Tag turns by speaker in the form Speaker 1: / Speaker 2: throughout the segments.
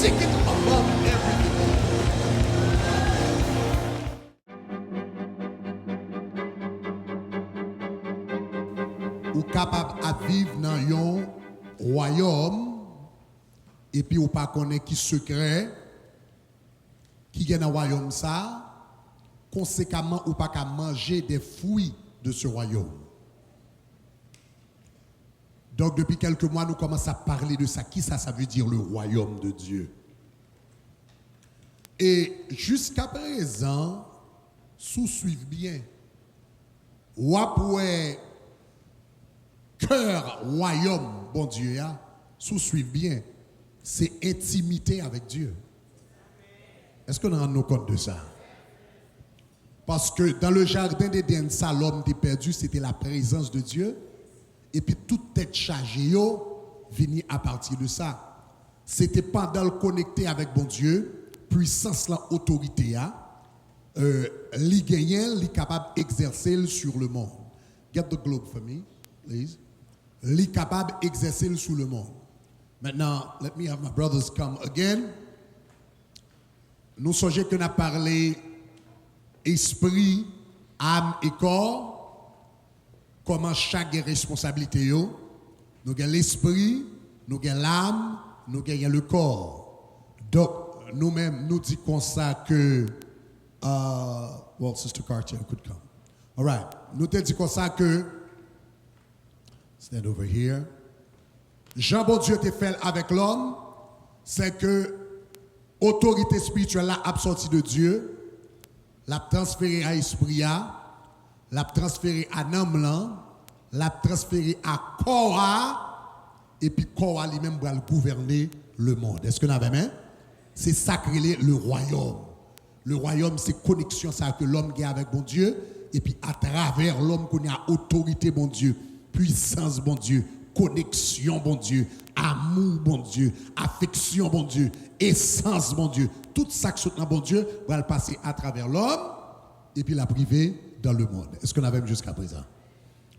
Speaker 1: Seek it above everything. Ou capable à vivre dans un royaume et puis ou pas connaître qui secret qui gagne dans le royaume ça, conséquemment ou pas qu'à manger des fruits de ce royaume. Donc depuis quelques mois nous commençons à parler de ça. Qui ça veut dire le royaume de Dieu? Et jusqu'à présent, sous-suivez bien. Ou après cœur, royaume, bon Dieu, sous-suivez bien. C'est intimité avec Dieu. Est-ce qu'on rend nous compte de ça? Parce que dans le jardin d'Éden, ça, l'homme était perdu, c'était la présence de Dieu. Et puis toute tête chargée, venait à partir de ça. C'était pendant le connecté avec bon Dieu, puissance, l'autorité, li gagnant, li capable d'exercer sur le monde. Get the globe for me, please. Li capable d'exercer sur le monde. Maintenant, let me have my brothers come again. Nous songeons qu'on a parlé esprit, âme et corps. Comment chaque responsabilité yo. Nous avons l'esprit, nous avons l'âme, nous avons le corps. Donc, nous-mêmes, nous disons comme ça que well, Sister Cartier could come. All right. Nous te disons comme ça que stand over here. Jean bon Dieu te fait avec l'homme, c'est que autorité spirituelle là a sorti de Dieu, l'a transféré à esprit, l'a transféré à l'âme, l'a transféré à corps, et puis corps lui-même va gouverner le monde. Est-ce que nous avons même? C'est sacré le royaume. Le royaume, c'est connexion ça que l'homme a avec bon Dieu, et puis à travers l'homme qu'on a autorité bon Dieu, puissance bon Dieu, connexion bon Dieu, amour bon Dieu, affection bon Dieu, essence bon Dieu. Tout ça qui est bon Dieu va le passer à travers l'homme et puis la priver dans le monde. Est-ce qu'on a même jusqu'à présent?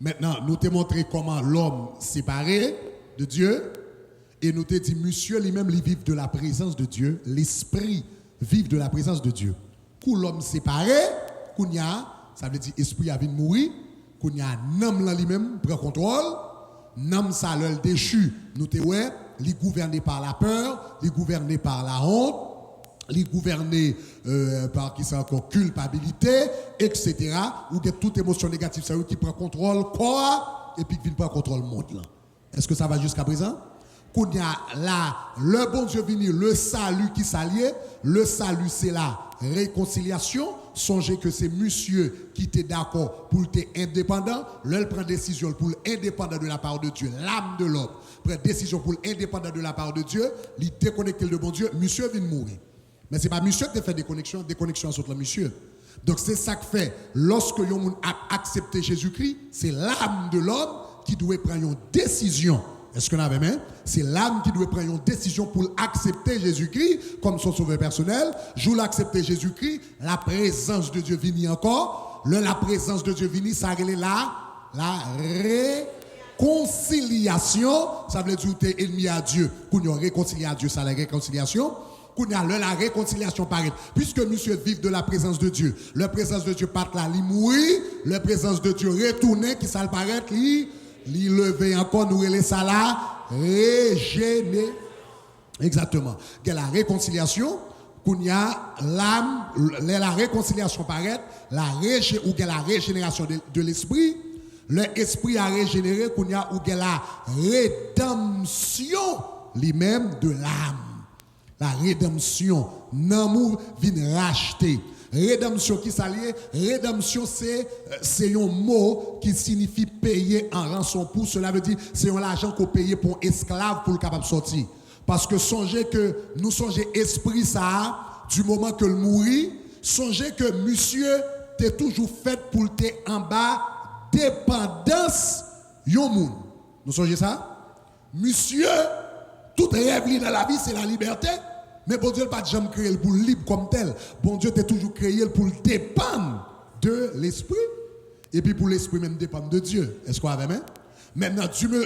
Speaker 1: Maintenant, nous te montré comment l'homme séparé de Dieu et nous te dit, monsieur lui-même, il vit de la présence de Dieu, l'esprit vit de la présence de Dieu. Quand l'homme séparé, ça veut dire esprit a venu mourir, quand il y a un homme lui-même prend contrôle. Nam ça le déchu, nous te ouais, li gouverné par la peur, li gouverné par la honte, li gouverné par qui c'est encore culpabilité, etc. Ou que toute émotion négative, c'est eux qui prend contrôle corps et puis qui vient prendre contrôle monde là. Est-ce que ça va jusqu'à présent? Qu'on y a là, le bon Dieu venu, le salut qui s'allie, le salut c'est la réconciliation. Songez que c'est monsieur qui était d'accord pour être indépendant, l'elle prend décision pour indépendant de la part de Dieu, l'âme de l'homme prend décision pour indépendant de la part de Dieu, il déconnecte de bon Dieu, monsieur vient mourir. Mais ce n'est pas monsieur qui fait des connexions sur le monsieur. Donc c'est ça que fait, lorsque l'homme a accepté Jésus-Christ, c'est l'âme de l'homme qui doit prendre une décision. Est-ce qu'on avait même? C'est l'âme qui doit prendre une décision pour accepter Jésus-Christ comme son sauveur personnel. Je l'accepter Jésus-Christ, la présence de Dieu vient encore. La présence de Dieu vient, ça relève la réconciliation. Ça veut dire que tu es ennemi à Dieu. Quand on réconcilie à Dieu, ça la réconciliation. Quand on a la réconciliation paraît. Puisque monsieur vit de la présence de Dieu, la présence de Dieu part là, il mourit, la présence de Dieu retourne, qui ça paraît, li lever encore nous relais ça là régénérer exactement la réconciliation qu'on y a l'âme la réconciliation paraît la régénération de l'esprit l'esprit a régénéré qu'on y a ou la rédemption lui-même de l'âme la rédemption l'amour vient racheter. Rédemption qui s'allie, rédemption c'est un mot qui signifie payer en rançon pour. Cela veut dire c'est l'argent qu'on paye pour un esclave pour le capable sortir. Parce que songez que nous songez esprit ça du moment que le mourit, songez que monsieur t'es toujours fait pour te en bas dépendance yon moun. Nous songez ça? Monsieur tout rêve dans la vie c'est la liberté. Mais bon Dieu n'a pas jamais créé pour libre comme tel. Bon Dieu t'a toujours créé pour dépendre de l'esprit. Et puis pour l'esprit même dépendre de Dieu. Est-ce qu'on a même? Maintenant,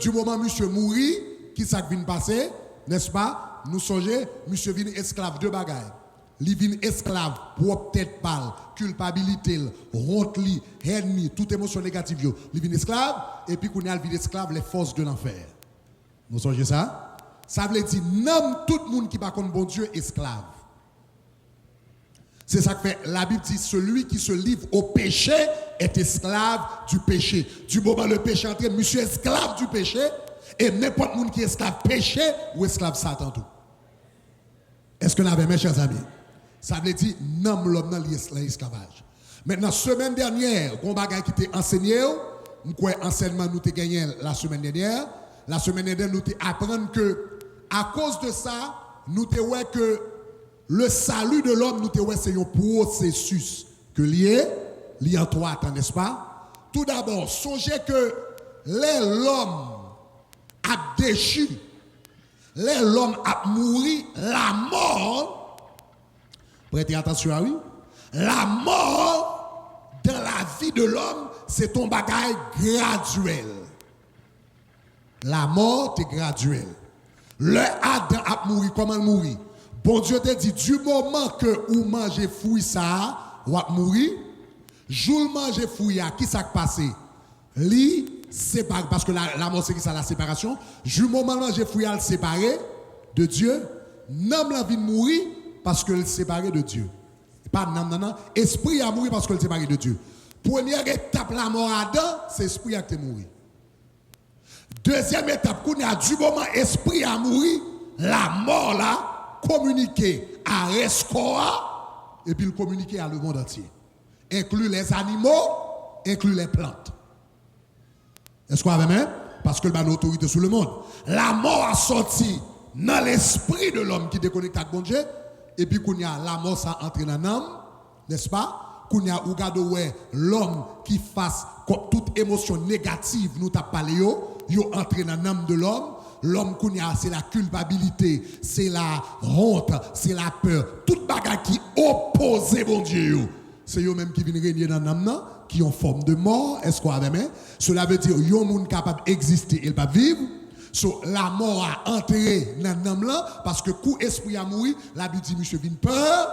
Speaker 1: du moment où monsieur mourit, qui ça vient passer? N'est-ce pas? nous songeons, monsieur vient esclave de bagaille. Il vient esclave, propre tête pâle, culpabilité, honte, ennemi, toute émotion négative. Il vient esclave, et puis qu'on a vient esclave, les forces de l'enfer. Nous songez ça? Ça veut dire, nomme tout le monde qui va contre bon Dieu esclave. C'est ça que fait, la Bible dit, celui qui se livre au péché est esclave du péché. Du moment où le péché entre, monsieur esclave du péché, et n'importe qui qui est esclave péché ou esclave Satan tout. Est-ce que nous avons mes chers amis? Ça veut dire, nomme l'homme dans l'esclavage. Maintenant, semaine dernière, on a qui t'a enseigné, nous enseignement nous avons gagné la semaine dernière. La semaine dernière, nous avons appris que, à cause de ça, nous avons que le salut de l'homme, nous avons c'est un processus que lié en trois temps, n'est-ce pas? Tout d'abord, songez que l'homme a déchu, l'homme a mouru, la mort. Prêtez attention à oui. La mort dans la vie de l'homme, c'est un bagage graduel. La mort est graduelle. Le Adam a mouru, comment mourir? Bon Dieu te dit, du moment que vous mangez fruit ça, vous mourir. Jour manger fruit, qui s'est passé? Li sépare, parce que la mort c'est qui ça, la séparation. Du moment manger fruit, elle séparé de Dieu. N'homme la vie de mourir parce que le séparé de Dieu. Pas non. Esprit a mouru parce que le séparé de Dieu. Première étape, la mort Adam, c'est esprit qui est mort. Deuxième étape, qu'on a du moment esprit a mouru, la mort là, communiquer à Rescoa et puis le communiquer à le monde entier. Inclut les animaux, inclut les plantes. Est-ce qu'on a même? Parce que le ban autorité sur le monde. La mort a sorti dans l'esprit de l'homme qui déconnecte avec bon Dieu. Et puis qu'on y a la mort ça entre dans l'âme, n'est-ce pas? Qu'on y a l'homme qui fasse toute émotion négative, nous t'a parlé yo entre dans l'âme de l'homme. L'homme qu'on y a, c'est la culpabilité, c'est la honte, c'est la peur. Toute bagarre qui oppose bon Dieu. C'est eux-mêmes qui viennent régner dans l'âme, qui ont forme de mort. Est-ce qu'on a même? Cela veut dire qu'il y a un monde capable d'exister et pas vivre. So, la mort a entré dans l'âme là, parce que coup esprit a mouru, la Bible dit monsieur vient peur.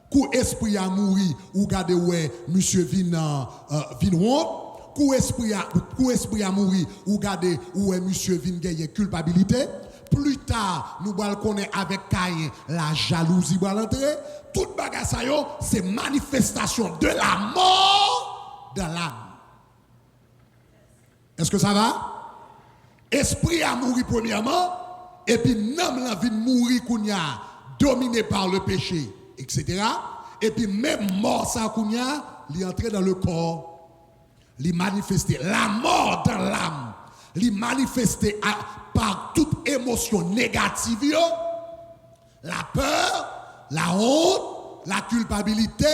Speaker 1: Coup esprit a mouru, ou regardez ouais, monsieur vient honte. Coup esprit a mouru, ou regardez ouais, monsieur vient gagner culpabilité. Plus tard, nous allons connaître avec Caïn la jalousie va l'entrer. Toute bagarre ça yo, c'est manifestation de la mort dans l'âme. Est-ce que ça va? Esprit a mouru premièrement, et puis même la vie de mourir qu'on y a dominé par le péché, etc. Et puis même mort ça qu'on y a, il est entré dans le corps, il manifesté. La mort dans l'âme, il manifesté par toute émotion négative, la peur, la honte, la culpabilité,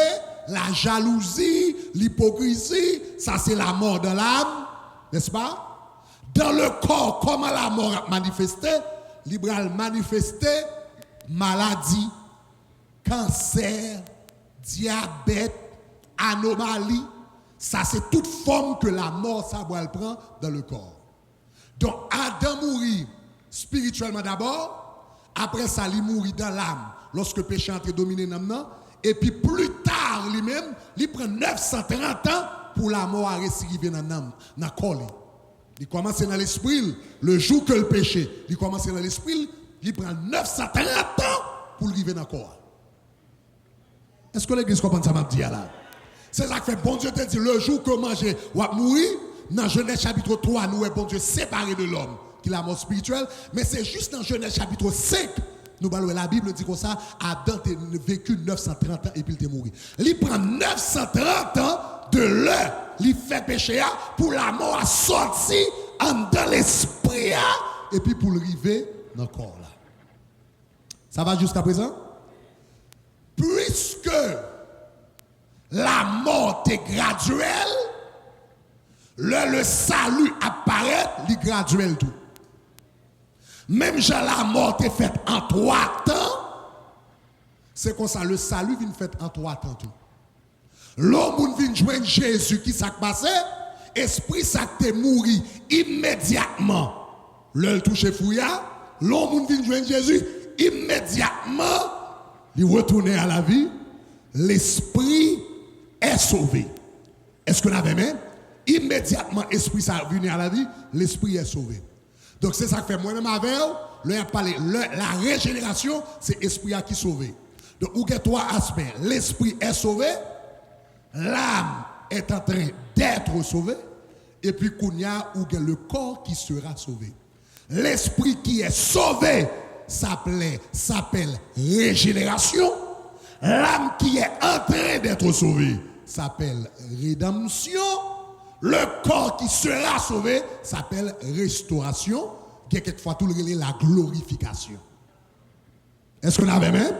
Speaker 1: la jalousie, l'hypocrisie, ça c'est la mort dans l'âme, n'est-ce pas? Dans le corps, comment la mort a manifesté? Libéral manifesté maladie, cancer, diabète, anomalie. Ça, c'est toute forme que la mort, ça va le prendre dans le corps. Donc, Adam mourit spirituellement d'abord. Après ça, il mourit dans l'âme lorsque le péché entre dominé dans l'âme. Et puis, plus tard, lui-même, il prend 930 ans pour la mort à récidiver dans l'âme, dans le corps. Il commence dans l'esprit, le jour que le péché, il commence dans l'esprit, il prend 930 ans pour arriver dans le corps. Est-ce que l'église comprend ça m'a dit là? C'est ça que fait bon Dieu te dit, le jour que manger ou mourir, dans Genèse chapitre 3, nous est bon Dieu séparé de l'homme, qui est la mort spirituelle, mais c'est juste dans Genèse chapitre 5, nous parlons la Bible dit comme ça, Adam a vécu 930 ans et puis il est mort. Il prend 930 ans de l'heure, il fait péché pour la mort à sortir dans l'esprit et puis pour arriver dans le corps là. Ça va jusqu'à présent? Puisque la mort est graduelle, le salut apparaît, il est graduel tout. Même si la mort est faite en 3 temps, c'est comme ça, le salut vient fait en 3 temps tout. L'homme vient joindre Jésus qui s'est passé, esprit s'est mouru immédiatement. Le touché fouilla, l'homme vient joindre Jésus immédiatement, il retourne à la vie, l'esprit est sauvé. Est-ce qu'on avait même? Immédiatement, l'esprit est venu à la vie, l'esprit est sauvé. Donc c'est ça que fait moi-même avec la régénération, c'est l'esprit qui est sauvé. Donc, il y a trois aspects. L'esprit est sauvé, l'âme est en train d'être sauvée, et puis il y a le corps qui sera sauvé. L'esprit qui est sauvé s'appelle régénération. L'âme qui est en train d'être sauvée s'appelle rédemption. Le corps qui sera sauvé s'appelle restauration. Qui est quelquefois tout le la glorification. Est-ce qu'on avait même?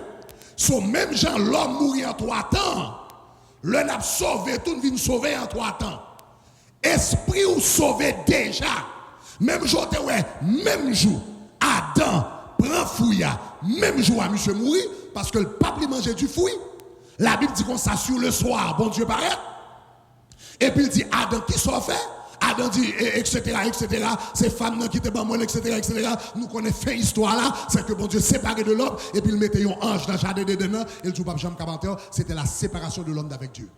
Speaker 1: So, même gens, l'homme mourit en 3 temps. L'homme a sauvé, tout vient sauver en 3 temps. Esprit ou sauvé déjà. Même jour, ouais, même jour, Adam prend fouilla. Même jour, à monsieur mourir, parce que le pape lui mangeait du fruit. La Bible dit qu'on s'assure le soir, bon Dieu paraît. Et puis il dit, Adam, qui soit fait? Adam dit, etc., etc., ces femmes qui étaient pas molles, etc., etc., nous connaissons fait histoire là, c'est que bon Dieu séparé de l'homme, et puis il mettait un ange dans le jardin d'Éden, et le jour pas Jean Cabanteur, c'était la séparation de l'homme d'avec Dieu.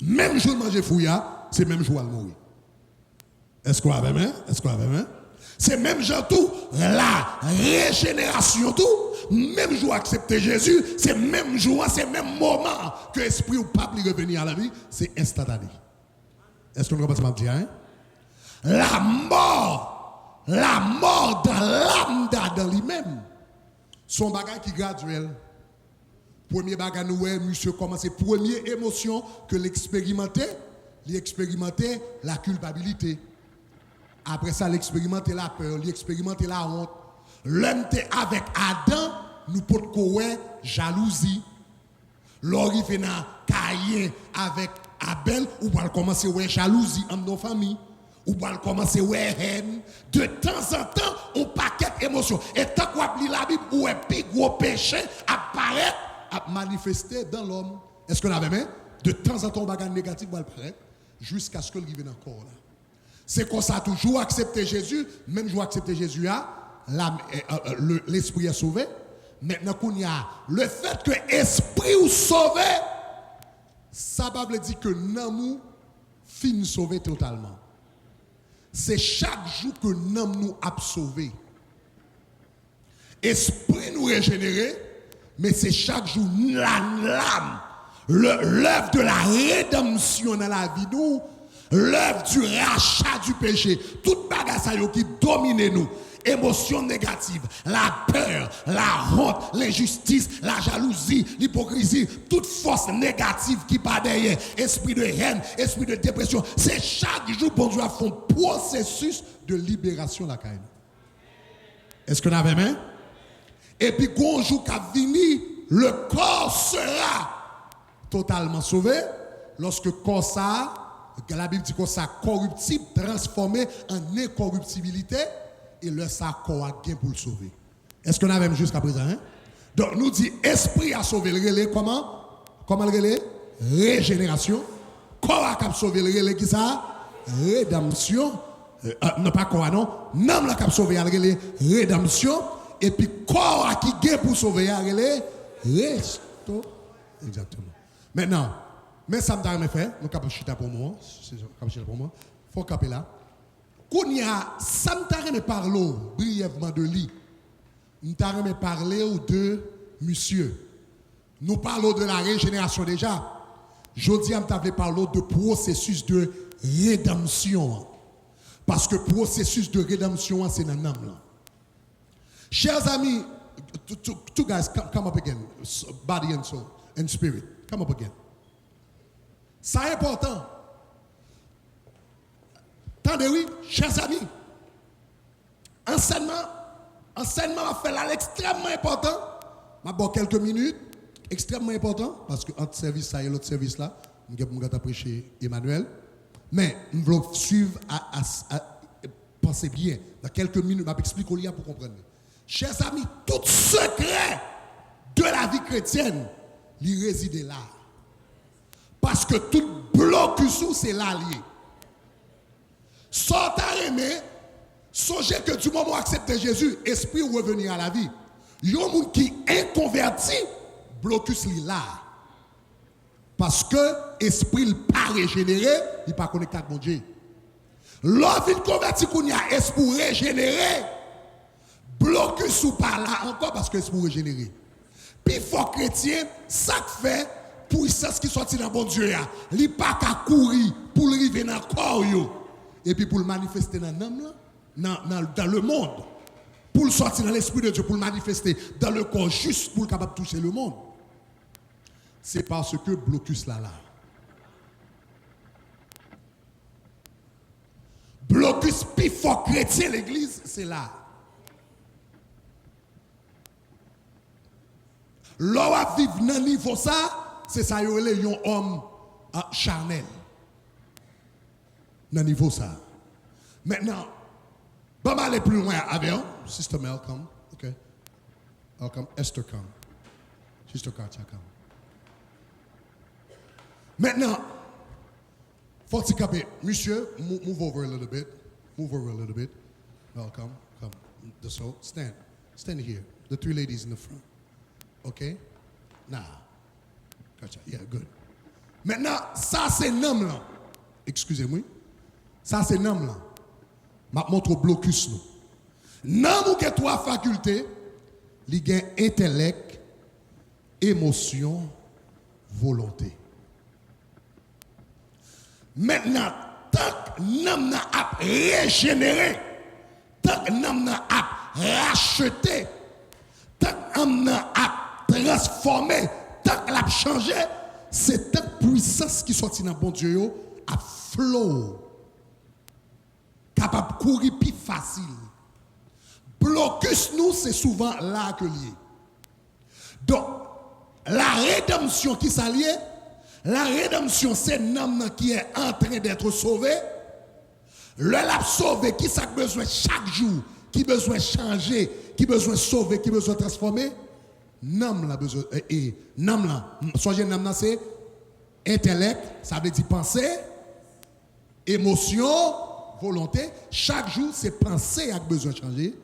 Speaker 1: Même jour de manger fouilla, c'est même jour à mourir. Est-ce qu'on avait main? Est-ce qu'on avait main? C'est même jour tout, la régénération tout, même jour accepter Jésus, c'est même jour, c'est même moment que l'esprit ou pape lui revenir à la vie, c'est instantané. Est-ce qu'on comprend ce que je dis, hein? La mort dans l'âme d'Adam lui-même, son bagage qui est graduel. Premier bagage, nous, monsieur, commence, première émotion que l'expérimenter la culpabilité. Après ça, l'expérimenter la peur, l'expérimenter la honte. L'homme avec Adam, nous pouvons jalousie. Lorsqu'il fait dans Caïn avec Abel, ou va commencer à jalousie entre nos familles. Ou va commencer à haine. De temps en temps, on paquet d'émotions. Et tant qu'on lit la Bible, où un plus gros péché apparaît, à manifester dans l'homme. Est-ce qu'on avait même? De temps en temps, on bagage négatif va apparaître jusqu'à ce que le revienne encore là. C'est qu'on ça toujours accepter Jésus, même jour accepter Jésus, l'esprit est sauvé. Maintenant qu'on y a le fait que l'esprit est sauvé, ça veut dire que nous fin sauvé totalement. C'est chaque jour que nous a sauvé. Esprit nous régénéré, mais c'est chaque jour l'âme, l'œuvre de la rédemption dans la vie nous, l'œuvre du rachat du péché, toute bagarre qui domine nous, émotions négatives, la peur, la honte, l'injustice, la jalousie, l'hypocrisie, toute force négative qui part derrière, esprit de haine, esprit de dépression, c'est chaque jour bon Dieu a fait un processus de libération la caille. Est-ce qu'on avait main? Et puis quand un jour qu'a venu, le corps sera totalement sauvé lorsque corps ça, la Bible dit que ça corruptible transformé en incorruptibilité et le ça corps a gain pour le sauver. Est-ce qu'on a même jusqu'à présent? Hein? Donc nous dit esprit a sauvé le relais comment? Comment le relais? Régénération. Corps a sauvé le relais qui ça? Rédemption. Non pas corps non. Nam la cap sauvé le relais rédemption. Et puis corps a qui gain pour sauver le relais resto. Exactement. Maintenant, mais ça m'a fait, nous capable chita pour moi, c'est capable chita pour moi. Faut caper là. Qu'on y a ça m'a parlé brièvement de lui. Nous t'avons parlé de monsieur. Nous parlons de la régénération déjà. Jodi am t'avais parlé de processus de rédemption. Parce que processus de rédemption c'est dans l'âme là. Chers amis, two guys come up again, body and soul and spirit. Come up again. Ça est important. Tendez oui, chers amis. Enseignement a fait là extrêmement important. Je vais quelques minutes, extrêmement important, parce que entre service ça et l'autre service là, nous allons prêcher Emmanuel. Mais nous voulons suivre, pensez bien, dans quelques minutes, je vais expliquer au lien pour comprendre. Chers amis, tout secret de la vie chrétienne, il réside là. Parce que tout blocus, c'est là lié. Sans t'arrêter, songez que du moment où accepter Jésus, esprit revenir à la vie. Yon moun qui inconverti, blocus li là. Parce que esprit pas régénéré, il pas connecté avec mon Dieu. L'envie converti qu'on y a esprit régénéré, blocus ou pas là encore parce que esprit régénéré. Puis faut chrétien, ça fait puissance qui sortit dans bon Dieu là, il pas qu'à courir pour arriver dans le corps yo. Et puis pour le manifester dans l'âme dans le monde. Pour le sortir dans l'esprit de Dieu, pour le manifester dans le corps juste pour le capable de toucher le monde. C'est parce que blocus là. Blocus plus fort chrétien l'église, c'est là. L'homme à vivre dans niveau ça, c'est ça y est un homme charnel. Dans niveau ça. Maintenant, on va aller plus loin avec vous. Sister Mel, come. Okay. Welcome. Esther, come. Sister Katia, come. Maintenant, faut que tu monsieur, move over a little bit. Move over a little bit. Welcome. Come. So, stand. Stand here. The three ladies in the front. Okay? Now. Gotcha. Yeah, good. Maintenant, ça c'est nom là. Excusez-moi. Ça c'est nom là. Je montre blocus nous. Nan ou que trois facultés, li gen intellect, émotion, volonté. Maintenant, tant que nam na a régénéré, tant que nam na a racheté, tant que nam na a transformé, tant que l'a changé, c'est cette puissance qui sortit dans bon Dieu a flow. Capable de courir plus facile. Blocus nous, c'est souvent là que lié. Donc, la rédemption qui s'allie, la rédemption, c'est l'homme qui est en train d'être sauvé. Le l'a sauvé, qui a besoin chaque jour, qui a besoin changer, qui a besoin sauver, qui a besoin transformer. L'homme a besoin, et l'homme là, soyez l'homme là, c'est intellect, ça veut dire penser, émotion, volonté. Chaque jour, c'est pensée qui a besoin de changer.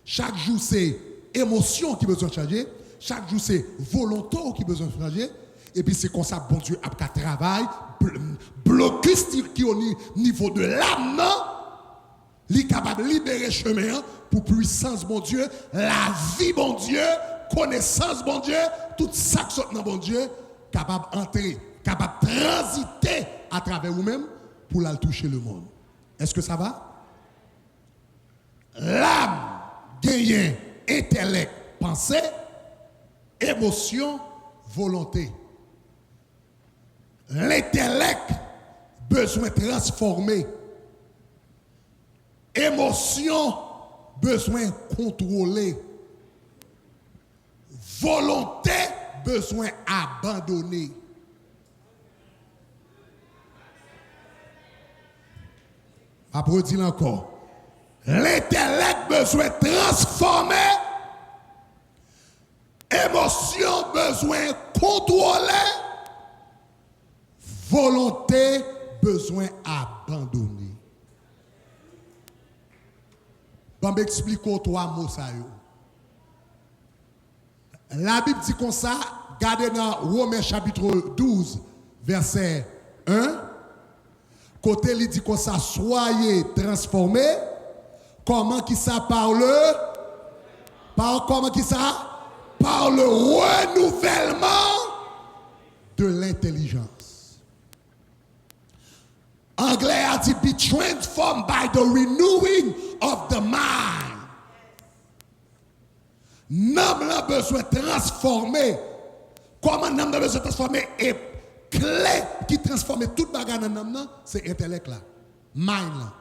Speaker 1: Chaque jour, c'est émotion qui a besoin de changer. Chaque jour, c'est volonté qui a besoin de changer. Et puis, c'est comme ça, bon Dieu, a travail, blocus qui est au niveau de l'âme, il est capable de libérer le chemin pour puissance, bon Dieu, la vie, bon Dieu, connaissance, bon Dieu, tout ça qui sort dans bon Dieu, capable d'entrer, capable de transiter à travers vous-même pour la toucher le monde. Est-ce que ça va? L'âme gagne intellect, pensée, émotion, volonté. L'intellect, besoin de transformer. Émotion, besoin de contrôler. Volonté, besoin d'abandonner. Après, dit encore. L'intellect besoin de transformer. Émotion besoin de contrôler. Volonté besoin d'abandonner. Je vais expliquer trois mots ça. La Bible dit comme ça, regardez dans Romains chapitre 12, verset 1. Côté il dit comme ça, soyez transformés. Comment qui ça parle? Par comment qui ça? Par le renouvellement de l'intelligence. Anglais a dit be transformed by the renewing of the mind. N'homme a besoin de transformer. Comment n'homme a besoin de transformer? Et clé qui transforme toute bagarre dans l'homme, c'est l'intellect là. Mind là.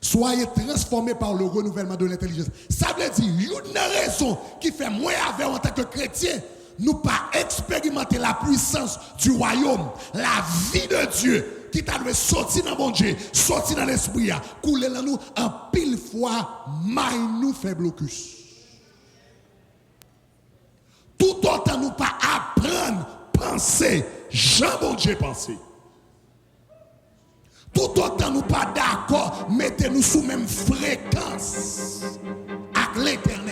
Speaker 1: Soyez transformés par le renouvellement de l'intelligence. Ça veut dire, une raison qui fait moi avec en tant que chrétien, nous pas expérimenter la puissance du royaume, la vie de Dieu, qui t'a dû sortir dans mon Dieu, sortir dans l'esprit, couler dans nous, en pile fois, mind nous fait blocus. Tout autant nous pas apprendre, penser, Jean bon Dieu penser. Tout autant nous pas d'accord, mettez-nous sous même fréquence avec l'éternel.